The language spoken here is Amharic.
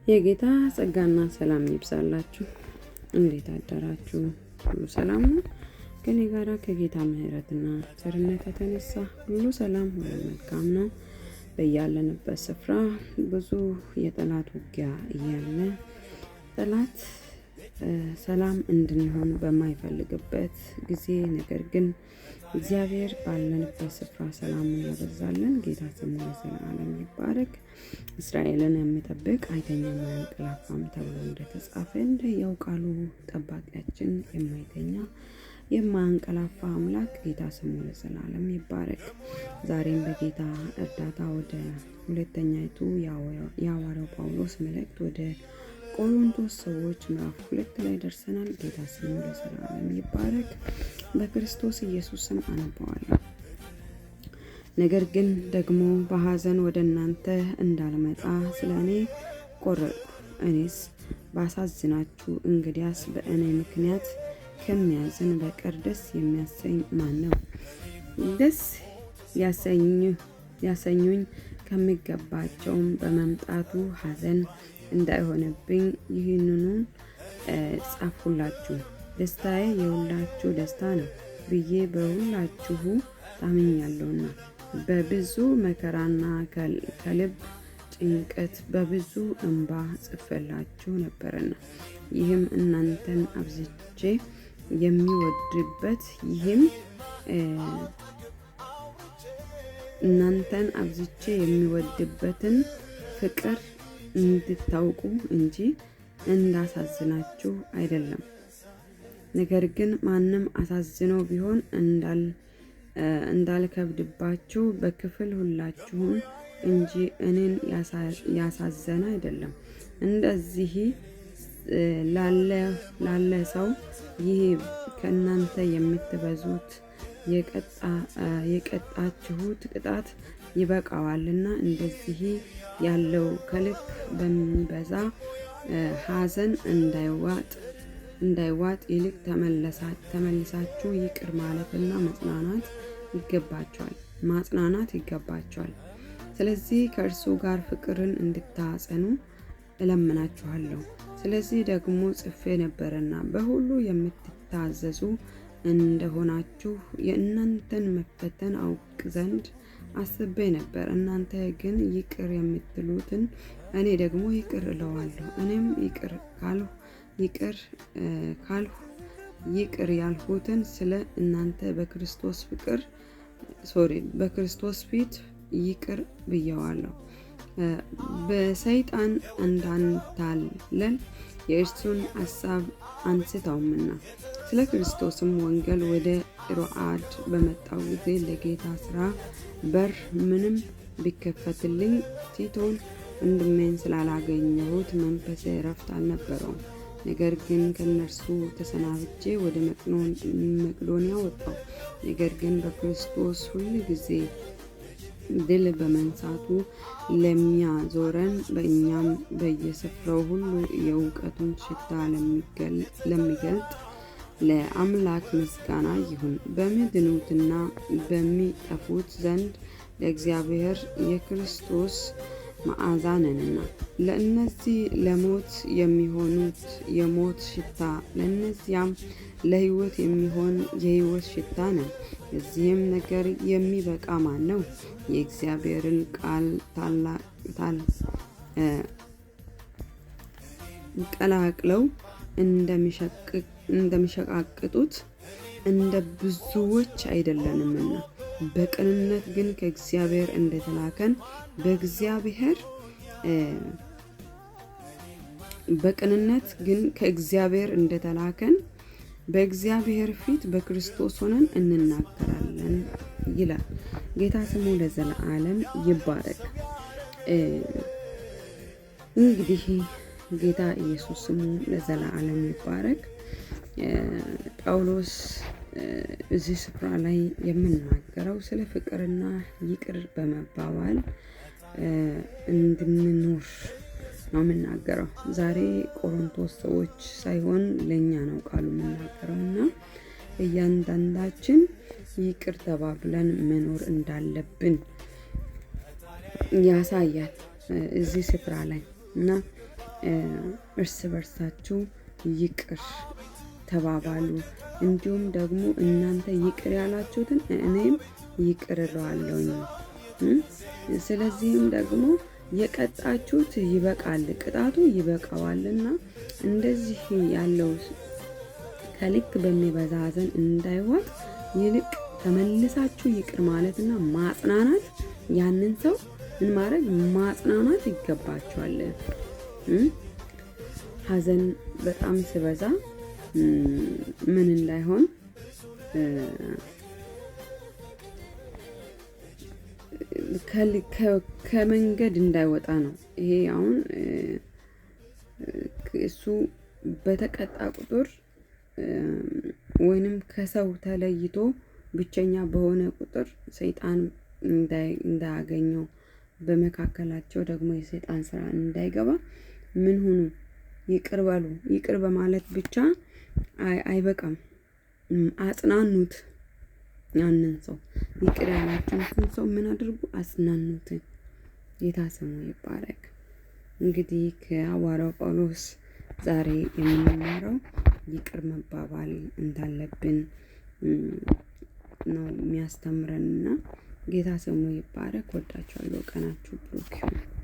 የጌታ ጸጋና ሰላም ይብዛላችሁ። እንዴት አደራችሁ? ሁሉ ሰላም ነው? ከኔ ጋራ ከጌታ ምሕረትና ቸርነት የተነሳ ሁሉ ሰላም፣ ሁሉ መልካም ነው። በያለንበት ስፍራ ብዙ የጠላት ውጊያ እያለ ጠላት ሰላም እንድንሆን በማይፈልግበት ጊዜ ነገር ግን እግዚአብሔር ባለንበት ስፍራ ሰላምን ያበዛልን። ጌታ ስሙ ለዘላለም ይባረክ። እስራኤልን የሚጠብቅ አይተኛም አያንቀላፋም ተብሎ እንደተጻፈ እንደያው ቃሉ ጠባቂያችን የማይተኛ የማያንቀላፋ አምላክ ጌታ ስሙ ለዘላለም ይባረክ። ዛሬም በጌታ እርዳታ ወደ ሁለተኛይቱ የሐዋርያው ጳውሎስ መልእክት ወደ ቆሮንቶስ ሰዎች ምዕራፍ 2 ላይ ደርሰናል። ጌታ ስሙ ለዘላለም ይባረክ። በክርስቶስ ኢየሱስ ስም አነባዋለሁ። ነገር ግን ደግሞ በሐዘን ወደ እናንተ እንዳልመጣ ስለ እኔ ቆረጥኩ። እኔስ ባሳዝናችሁ እንግዲያስ በእኔ ምክንያት ከሚያዝን በቀር ደስ የሚያሰኝ ማን ነው? ደስ ያሰኙኝ ከሚገባቸውም በመምጣቱ ሐዘን እንዳይሆንብኝ ይህንኑ ጻፍሁላችሁ። ደስታዬ የሁላችሁ ደስታ ነው ብዬ በሁላችሁ ታምኛለሁና በብዙ መከራና ከልብ ጭንቀት በብዙ እንባ ጽፌላችሁ ነበርና ይህም እናንተን አብዝቼ የሚወድበትን ፍቅር እንድታውቁ እንጂ እንዳሳዝናችሁ አይደለም። ነገር ግን ማንም አሳዝኖ ቢሆን እንዳልከብድባችሁ በክፍል ሁላችሁም እንጂ እኔን ያሳዘነ አይደለም። እንደዚህ ላለ ሰው ይህ ከእናንተ የምትበዙት የቀጣችሁት ቅጣት ይበቃዋልና እንደዚህ ያለው ከልክ በሚበዛ ሐዘን እንዳይዋጥ ይልቅ ተመልሳችሁ ይቅር ማለትና ማጽናናት ይገባቸዋል። ስለዚህ ከእርሱ ጋር ፍቅርን እንድታጸኑ እለምናችኋለሁ። ስለዚህ ደግሞ ጽፌ ነበርና በሁሉ የምትታዘዙ እንደሆናችሁ የእናንተን መፈተን አውቅ ዘንድ አስቤ ነበር። እናንተ ግን ይቅር የምትሉትን እኔ ደግሞ ይቅር እለዋለሁ። እኔም ይቅር ያልሁትን ስለ እናንተ በክርስቶስ ፊት ይቅር ብየዋለሁ። በሰይጣን እንዳንታለል የእርሱን ሐሳብ አንስተውምና ስለ ክርስቶስም ወንጌል ወደ ሮአድ በመጣው ጊዜ ለጌታ ሥራ በር ምንም ቢከፈትልኝ ቲቶን ወንድሜን ስላላገኘሁት መንፈሴ እረፍት አልነበረውም። ነገር ግን ከነርሱ ተሰናብቼ ወደ መቅዶንያ ወጣሁ። ነገር ግን በክርስቶስ ሁል ጊዜ ድል በመንሳቱ ለሚያዞረን በእኛም በየስፍራው ሁሉ የእውቀቱን ሽታ ለሚገልጥ ለአምላክ ምስጋና ይሁን። በሚድኑትና በሚጠፉት ዘንድ ለእግዚአብሔር የክርስቶስ መዓዛ ነንና። ለእነዚህ ለሞት የሚሆኑት የሞት ሽታ፣ ለእነዚያም ለሕይወት የሚሆን የሕይወት ሽታ ነን። እዚህም ነገር የሚበቃ ማን ነው? የእግዚአብሔርን ቃል ቀላቅለው እንደሚሸቃቅጡት እንደ ብዙዎች አይደለንምና በቅንነት ግን ከእግዚአብሔር እንደተላከን በእግዚአብሔር ፊት በክርስቶስ ሆነን እንናገራለን ይላል። ጌታ ስሙ ለዘላለም ይባረክ። እንግዲህ ጌታ ኢየሱስ ስሙ ለዘላለም ይባረክ። ጳውሎስ እዚህ ስፍራ ላይ የምናገረው ስለ ፍቅርና ይቅር በመባባል እንድንኖር ነው የምናገረው። ዛሬ ቆሮንቶስ ሰዎች ሳይሆን ለኛ ነው ቃሉ የምናገረውና እያንዳንዳችን ይቅር ተባብለን መኖር እንዳለብን ያሳያል እዚህ ስፍራ ላይ እና እርስ በርሳችሁ ይቅር ተባባሉ። እንዲሁም ደግሞ እናንተ ይቅር ያላችሁትን እኔም ይቅር እለዋለሁኝ። ስለዚህም ደግሞ የቀጣችሁት ይበቃል፣ ቅጣቱ ይበቃዋልና እንደዚህ ያለው ከልክ በሚበዛ ሐዘን እንዳይዋጥ ይልቅ ተመልሳችሁ ይቅር ማለትና ማጽናናት፣ ያንን ሰው ምን ማድረግ ማጽናናት ይገባችኋል። ሐዘን በጣም ሲበዛ ምን እንዳይሆን ከመንገድ እንዳይወጣ ነው። ይሄ አሁን እሱ በተቀጣ ቁጥር ወይንም ከሰው ተለይቶ ብቸኛ በሆነ ቁጥር ሰይጣን እንዳያገኘው፣ በመካከላቸው ደግሞ የሰይጣን ስራ እንዳይገባ ምን ሁኑ? ይቅር በሉ። ይቅር በማለት ብቻ አይበቃም፣ አጽናኑት። ያንን ሰው ይቅር ያላችሁትን ሰው ምን አድርጉ? አጽናኑት። ጌታ ስሙ ይባረክ። እንግዲህ ከሐዋርያው ጳውሎስ ዛሬ የምንማረው ይቅር መባባል እንዳለብን ነው የሚያስተምረንና ጌታ ስሙ ይባረክ። ወዳችኋለሁ። ቀናችሁ ብሩክ ይሁን።